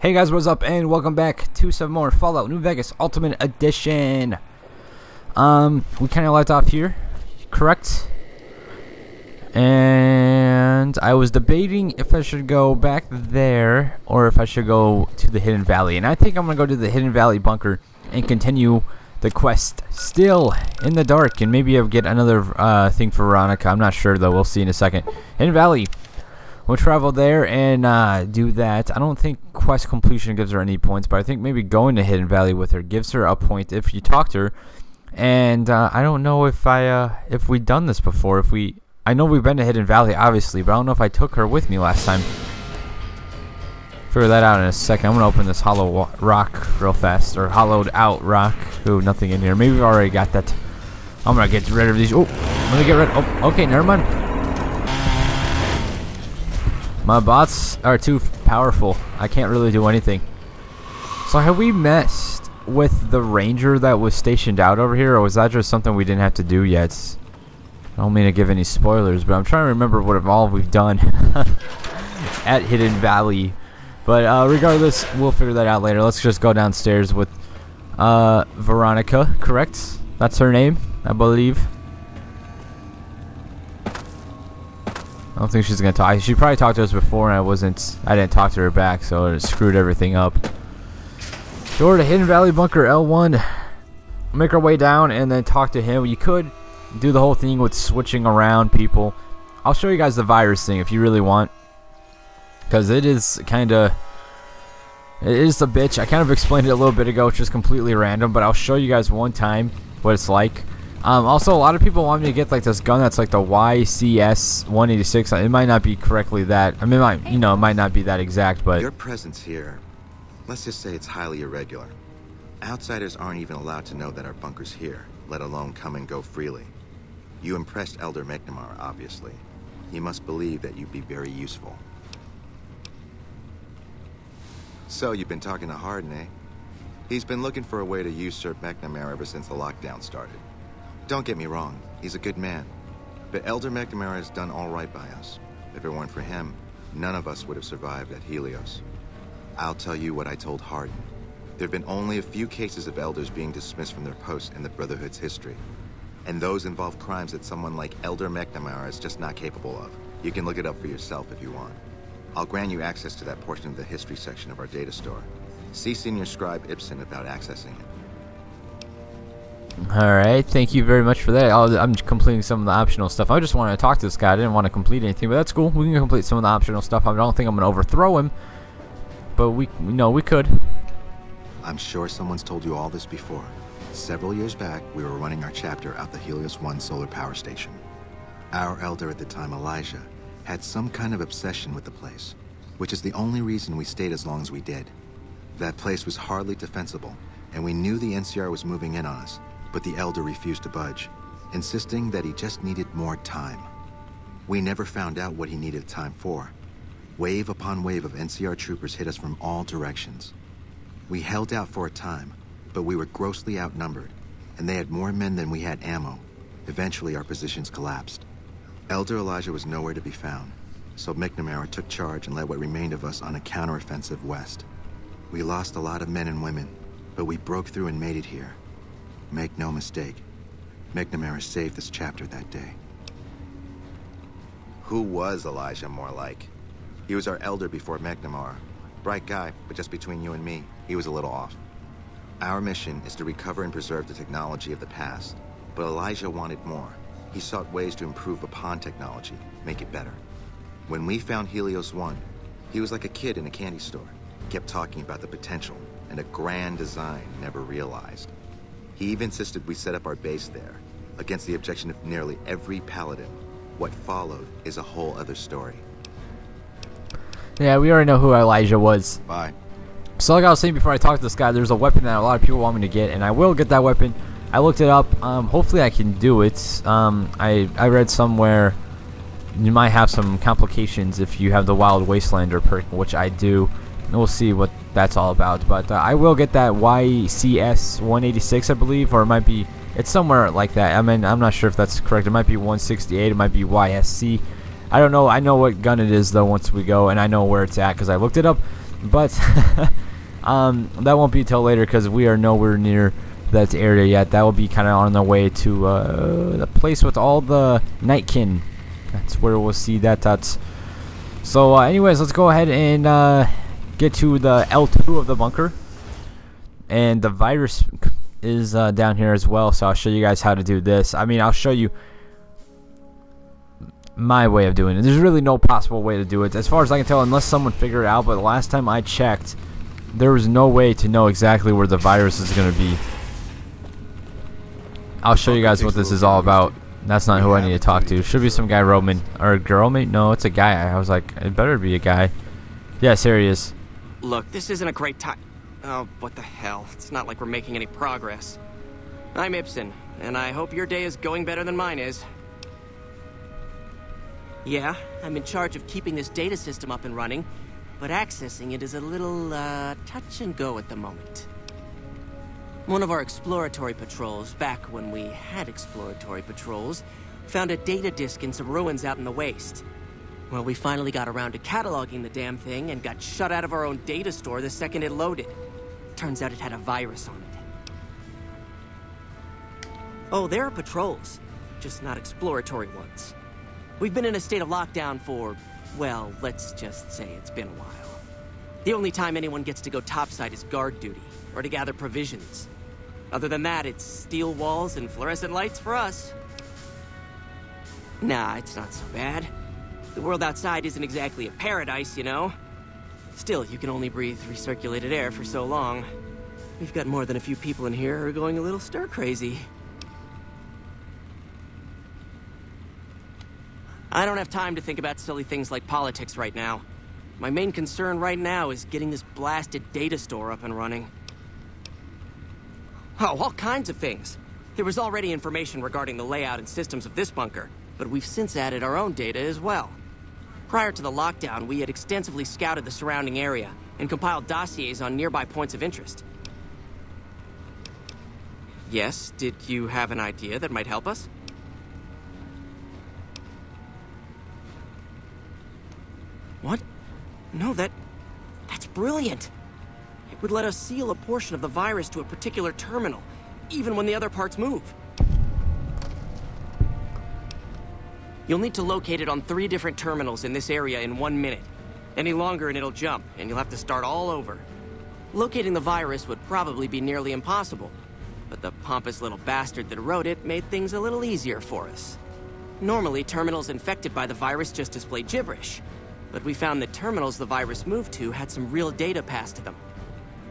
Hey guys, what's up, and welcome back to some more Fallout New Vegas Ultimate Edition. We kind of left off here, correct? And I was debating if I should go back there or if I should go to the Hidden Valley. And I think I'm going to go to the Hidden Valley bunker and continue the quest still in the dark. And maybe I'll get another thing for Veronica. I'm not sure, though. We'll see in a second. Hidden Valley. We'll travel there and do that. I don't think quest completion gives her any points, but I think maybe going to Hidden Valley with her gives her a point if you talk to her. And I don't know if we've done this before. I know we've been to Hidden Valley, obviously, but I don't know if I took her with me last time. Figure that out in a second. I'm gonna open this hollow rock real fast, or hollowed out rock. Ooh, nothing in here. Maybe we've already got that. I'm gonna get rid of these. Oh, I'm gonna get rid. Oh, okay, never mind. My bots are too powerful. I can't really do anything. So have we messed with the ranger that was stationed out over here, or was that just something we didn't have to do yet? I don't mean to give any spoilers, but I'm trying to remember what all we've done at Hidden Valley. But regardless, we'll figure that out later. Let's just go downstairs with Veronica, correct? That's her name, I believe. I don't think she's gonna talk. She probably talked to us before, and I didn't talk to her back, so it screwed everything up. Door to Hidden Valley Bunker L1. Make our way down and then talk to him. You could do the whole thing with switching around people. I'll show you guys the virus thing if you really want, because it is a bitch. I kind of explained it a little bit ago. It's just completely random, but I'll show you guys one time what it's like. Also, a lot of people want me to get like this gun that's like the YCS 186. It might not be correctly that. I mean, it might not be that exact, but your presence here, let's just say it's highly irregular. Outsiders aren't even allowed to know that our bunker's here, let alone come and go freely. You impressed Elder McNamara, obviously. He must believe that you'd be very useful. So you've been talking to Hardin, eh? He's been looking for a way to usurp McNamara ever since the lockdown started. Don't get me wrong, he's a good man. But Elder McNamara has done all right by us. If it weren't for him, none of us would have survived at Helios. I'll tell you what I told Hardin. There have been only a few cases of elders being dismissed from their posts in the Brotherhood's history. And those involve crimes that someone like Elder McNamara is just not capable of. You can look it up for yourself if you want. I'll grant you access to that portion of the history section of our data store. See Senior Scribe Ibsen about accessing it. alright, thank you very much for that. I'm completing some of the optional stuff. I just wanted to talk to this guy. I didn't want to complete anything, but that's cool. We can complete some of the optional stuff. I don't think I'm going to overthrow him, but we could. I'm sure someone's told you all this before. Several years back, we were running our chapter out the Helios 1 solar power station. Our elder at the time, Elijah, had some kind of obsession with the place, which is the only reason we stayed as long as we did. That place was hardly defensible, and we knew the NCR was moving in on us, but the elder refused to budge, insisting that he just needed more time. We never found out what he needed time for. Wave upon wave of NCR troopers hit us from all directions. We held out for a time, but we were grossly outnumbered, and they had more men than we had ammo. Eventually, our positions collapsed. Elder Elijah was nowhere to be found, so McNamara took charge and led what remained of us on a counteroffensive west. We lost a lot of men and women, but we broke through and made it here. Make no mistake, McNamara saved this chapter that day. Who was Elijah more like? He was our elder before McNamara. Bright guy, but just between you and me, he was a little off. Our mission is to recover and preserve the technology of the past, but Elijah wanted more. He sought ways to improve upon technology, make it better. When we found Helios 1, he was like a kid in a candy store. He kept talking about the potential and a grand design never realized. He even insisted we set up our base there, against the objection of nearly every paladin. What followed is a whole other story. Yeah, we already know who Elijah was. Bye. So like I was saying before I talked to this guy, there's a weapon that a lot of people want me to get, and I will get that weapon. I looked it up. Hopefully I can do it. I read somewhere you might have some complications if you have the Wild Wastelander perk, which I do. And we'll see what that's all about. But I will get that YCS 186, I believe, or it might be, it's somewhere like that. I mean, I'm not sure if that's correct. It might be 168. It might be YSC. I don't know. I know what gun it is though once we go, and I know where it's at because I looked it up. But that won't be till later because we are nowhere near that area yet. That will be kind of on the way to the place with all the Nightkin. That's where we'll see that. So anyways, let's go ahead and get to the L2 of the bunker. And the virus is down here as well, so I'll show you guys how to do this. I mean, I'll show you my way of doing it. There's really no possible way to do it as far as I can tell, unless someone figured it out. But the last time I checked, there was no way to know exactly where the virus is going to be. I'll show you guys what this is all about. That's not who I need to talk to. Should be some guy Roman or a girl mate. No, it's a guy. I was like, it better be a guy. Yes, here he is. Look, this isn't a great time. Oh, what the hell? It's not like we're making any progress. I'm Ibsen, and I hope your day is going better than mine is. Yeah, I'm in charge of keeping this data system up and running, but accessing it is a little, touch and go at the moment. One of our exploratory patrols, back when we had exploratory patrols, found a data disk in some ruins out in the waste. Well, we finally got around to cataloging the damn thing and got shut out of our own data store the second it loaded. Turns out it had a virus on it. Oh, there are patrols, just not exploratory ones. We've been in a state of lockdown for, well, let's just say it's been a while. The only time anyone gets to go topside is guard duty, or to gather provisions. Other than that, it's steel walls and fluorescent lights for us. Nah, it's not so bad. The world outside isn't exactly a paradise, you know? Still, you can only breathe recirculated air for so long. We've got more than a few people in here who are going a little stir-crazy. I don't have time to think about silly things like politics right now. My main concern right now is getting this blasted data store up and running. Oh, all kinds of things. There was already information regarding the layout and systems of this bunker, but we've since added our own data as well. Prior to the lockdown, we had extensively scouted the surrounding area and compiled dossiers on nearby points of interest. Yes, did you have an idea that might help us? What? No, that's brilliant. It would let us seal a portion of the virus to a particular terminal, even when the other parts move. You'll need to locate it on 3 different terminals in this area in 1 minute. Any longer and it'll jump, and you'll have to start all over. Locating the virus would probably be nearly impossible, but the pompous little bastard that wrote it made things a little easier for us. Normally, terminals infected by the virus just display gibberish, but we found that terminals the virus moved to had some real data passed to them.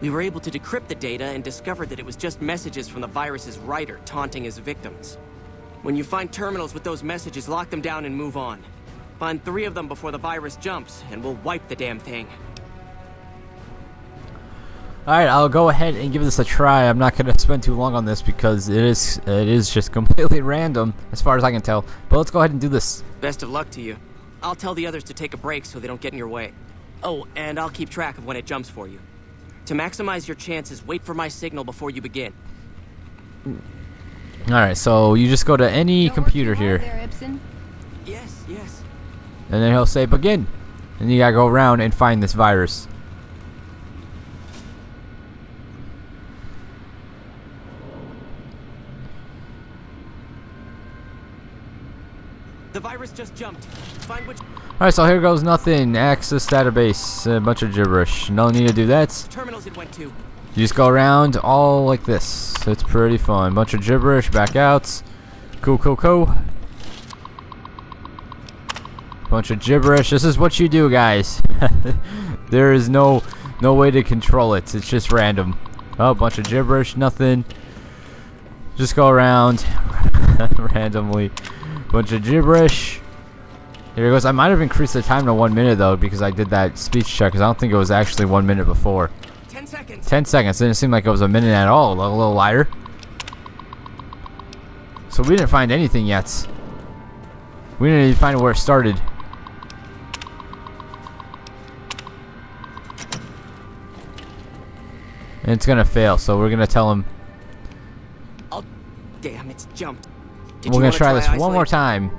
We were able to decrypt the data and discovered that it was just messages from the virus's writer taunting his victims. When you find terminals with those messages, lock them down and move on. Find 3 of them before the virus jumps, and we'll wipe the damn thing. Alright, I'll go ahead and give this a try. I'm not going to spend too long on this because it is just completely random as far as I can tell. But let's go ahead and do this. Best of luck to you. I'll tell the others to take a break so they don't get in your way. Oh, and I'll keep track of when it jumps for you. To maximize your chances, wait for my signal before you begin. Alright, so you just go to any computer here. There, Ibsen? Yes, yes. And then he'll say begin. And you gotta go around and find this virus. The virus just jumped. Find which Alright, so here goes nothing. Access database. A bunch of gibberish. No need to do that. terminals it went to. You just go around all like this. It's pretty fun. Bunch of gibberish. Back out. Cool, cool, cool. Bunch of gibberish. This is what you do, guys. There is no way to control it. It's just random. Oh, bunch of gibberish. Nothing. Just go around randomly. Bunch of gibberish. Here it goes. I might have increased the time to 1 minute though because I did that speech check because I don't think it was actually 1 minute before. 10 seconds. 10 seconds. Didn't seem like it was a minute at all. A little liar. So we didn't find anything yet. We didn't even find where it started. And it's gonna fail, so we're gonna tell him. Oh, damn, it's jumped. We're gonna try this one more time.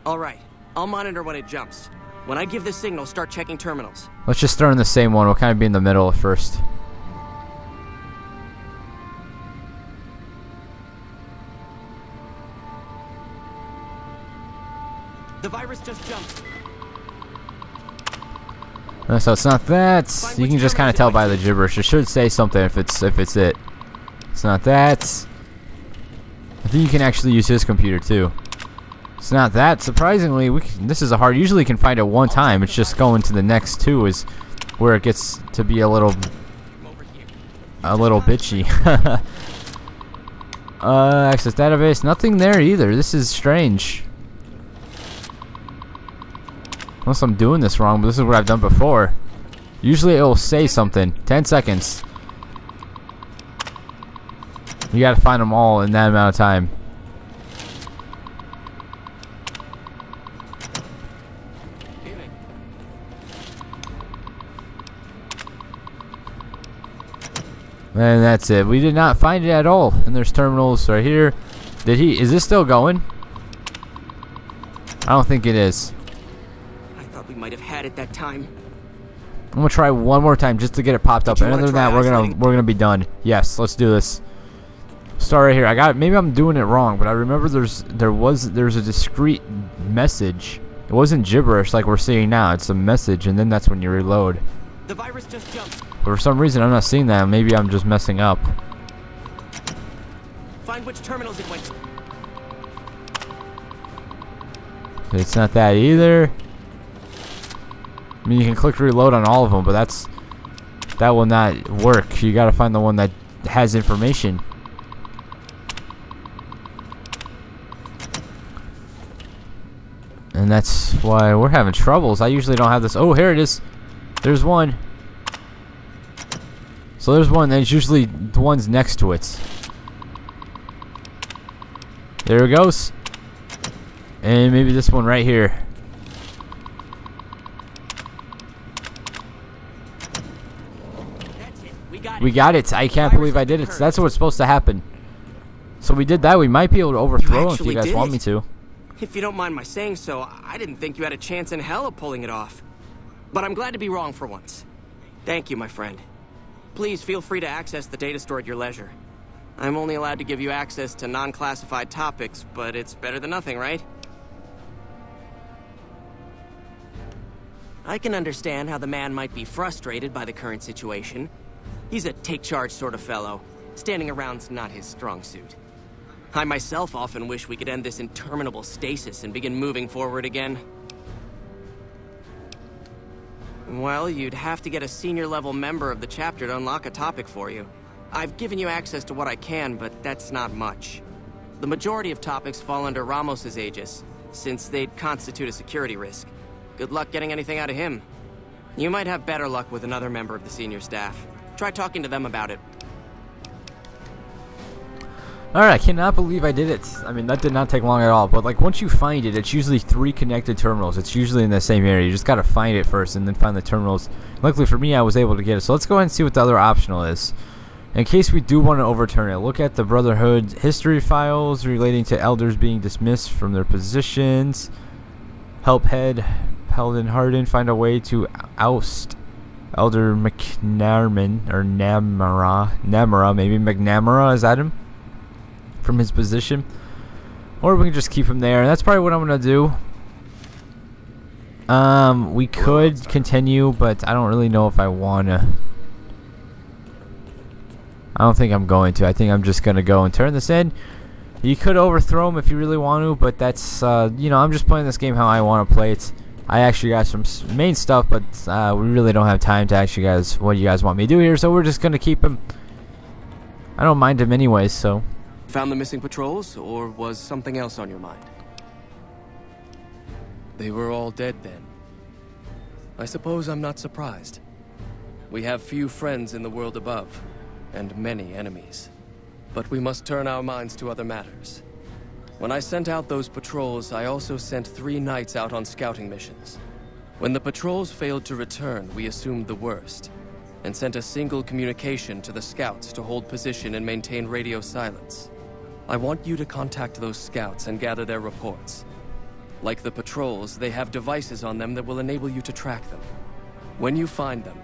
All right, I'll monitor when it jumps. When I give the signal, start checking terminals. Let's just start in the same one. We'll kind of be in the middle at first. The virus just jumped. So it's not that. You can just kind of tell by the gibberish. It should say something if it's it. It's not that. I think you can actually use his computer too. It's not that. Surprisingly, this is a hard. Usually you can find it one time. It's just going to the next two is where it gets to be a little bitchy. Access database. Nothing there either. This is strange. Unless I'm doing this wrong, but this is what I've done before. Usually it will say something. 10 seconds. You gotta find them all in that amount of time. And that's it. We did not find it at all. And there's terminals right here. Is this still going? I don't think it is. We might have had it that time. I'm gonna try one more time just to get it popped up. And other than that, we're gonna be done. Yes, let's do this. Start right here. I got it. Maybe I'm doing it wrong, but I remember there's a discrete message. It wasn't gibberish like we're seeing now. It's a message, and then that's when you reload. The virus just jumped. But for some reason, I'm not seeing that. Maybe I'm just messing up. Find which terminals it went to. It's not that either. I mean, you can click reload on all of them, but that will not work. You gotta find the one that has information. And that's why we're having troubles. I usually don't have this. Oh, here it is. There's one. So there's one, and it's usually the ones next to it. There it goes. And maybe this one right here. We got it. I can't believe I did it. That's what's supposed to happen. So we did that. We might be able to overthrow him if you guys want me to. If you don't mind my saying so, I didn't think you had a chance in hell of pulling it off. But I'm glad to be wrong for once. Thank you, my friend. Please feel free to access the data store at your leisure. I'm only allowed to give you access to non-classified topics, but it's better than nothing, right? I can understand how the man might be frustrated by the current situation. He's a take-charge sort of fellow. Standing around's not his strong suit. I myself often wish we could end this interminable stasis and begin moving forward again. Well, you'd have to get a senior-level member of the chapter to unlock a topic for you. I've given you access to what I can, but that's not much. The majority of topics fall under Ramos's aegis, since they'd constitute a security risk. Good luck getting anything out of him. You might have better luck with another member of the senior staff. Try talking to them about it. Alright, I cannot believe I did it. I mean, that did not take long at all. But, like, once you find it, it's usually 3 connected terminals. It's usually in the same area. You just gotta find it first and then find the terminals. Luckily for me, I was able to get it. So let's go ahead and see what the other optional is. In case we do want to overturn it, look at the Brotherhood history files relating to elders being dismissed from their positions. Help head Paladin Harden find a way to oust Elder McNamara, or Namara, maybe McNamara, is that him? From his position. Or we can just keep him there. And that's probably what I'm going to do. We could continue, but I don't really know if I want to. I don't think I'm going to. I think I'm just going to go and turn this in. You could overthrow him if you really want to, but that's, you know, I'm just playing this game how I want to play it. I actually got some main stuff, but we really don't have time to actually guys what you guys want me to do here, so we're just going to keep him. I don't mind him anyways, so. Found the missing patrols, or was something else on your mind? They were all dead then. I suppose I'm not surprised. We have few friends in the world above, and many enemies. But we must turn our minds to other matters. When I sent out those patrols, I also sent 3 knights out on scouting missions. When the patrols failed to return, we assumed the worst, and sent a single communication to the scouts to hold position and maintain radio silence. I want you to contact those scouts and gather their reports. Like the patrols, they have devices on them that will enable you to track them. When you find them,